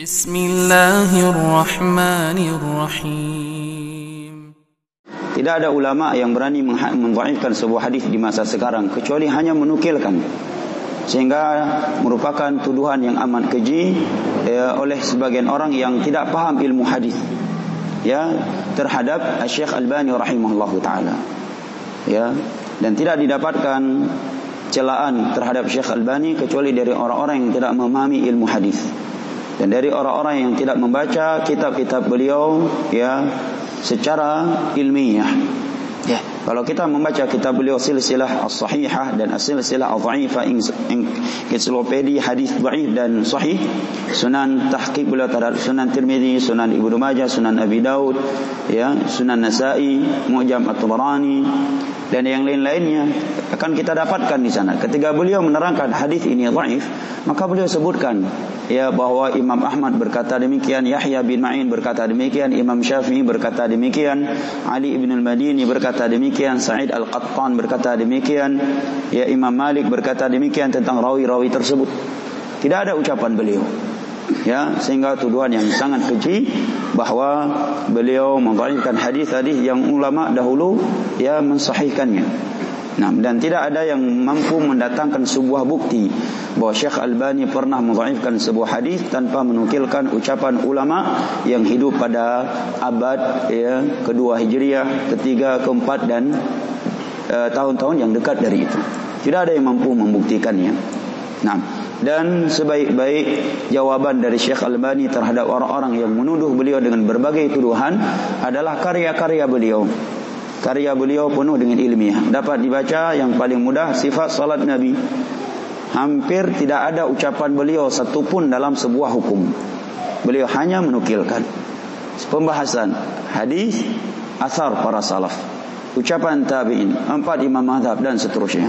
Bismillahirrahmanirrahim. Tidak ada ulama yang berani mendhaifkan sebuah hadis di masa sekarang kecuali hanya menukilkan, sehingga merupakan tuduhan yang amat keji oleh sebagian orang yang tidak paham ilmu hadis terhadap Syekh Albani rahimahullahu taala. Dan tidak didapatkan celaan terhadap Syekh Albani kecuali dari orang-orang yang tidak memahami ilmu hadis dan dari orang-orang yang tidak membaca kitab-kitab beliau secara ilmiah. Kalau kita membaca kitab beliau Silsilah As-Sahihah dan As-Silsilah Adh-Dhaifah, ensiklopedia hadis dhaif dan sahih, Sunan tahqiq beliau terhadap Sunan Tirmizi, Sunan Ibnu Majah, Sunan Abi Daud, Sunan Nasa'i, Mu'jam At-Tabarani dan yang lain-lainnya akan kita dapatkan di sana. Ketika beliau menerangkan hadis ini dhaif, maka beliau sebutkan bahwa Imam Ahmad berkata demikian, Yahya bin Ma'in berkata demikian, Imam Syafi'i berkata demikian, Ali ibn al-Madini berkata demikian, Sa'id al-Qattan berkata demikian, Imam Malik berkata demikian tentang rawi-rawi tersebut. Tidak ada ucapan beliau. Sehingga tuduhan yang sangat keji bahwa beliau mendhaifkan hadis-hadis yang ulama dahulu mensahihkannya. Dan tidak ada yang mampu mendatangkan sebuah bukti bahwa Syekh Albani pernah mendhaifkan sebuah hadis tanpa menukilkan ucapan ulama yang hidup pada abad kedua Hijriah, ketiga, keempat dan tahun-tahun yang dekat dari itu. Tidak ada yang mampu membuktikannya. Dan sebaik-baik jawaban dari Syekh Albani terhadap orang-orang yang menuduh beliau dengan berbagai tuduhan adalah karya-karya beliau. Karya beliau penuh dengan ilmiah. Dapat dibaca yang paling mudah sifat salat Nabi. Hampir tidak ada ucapan beliau satupun dalam sebuah hukum. Beliau hanya menukilkan pembahasan hadis, asar para salaf, ucapan tabi'in, 4 imam mazhab dan seterusnya.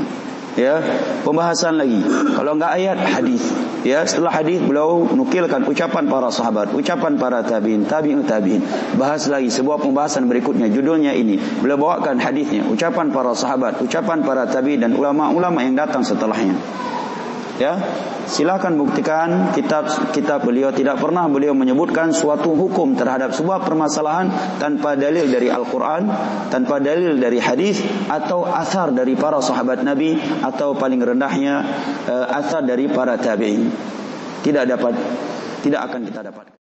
Pembahasan lagi. Kalau enggak ayat, hadis. Setelah hadis beliau nukilkan ucapan para sahabat, ucapan para tabi'in, tabi'ut tabi'in. Bahas lagi sebuah pembahasan berikutnya, judulnya ini. Beliau bawakan hadisnya, ucapan para sahabat, ucapan para tabi'in dan ulama-ulama yang datang setelahnya. Silakan buktikan kitab beliau. Tidak pernah beliau menyebutkan suatu hukum terhadap sebuah permasalahan tanpa dalil dari Al-Quran, tanpa dalil dari hadis atau asar dari para sahabat Nabi, atau paling rendahnya asar dari para tabi'in. Tidak akan kita dapatkan.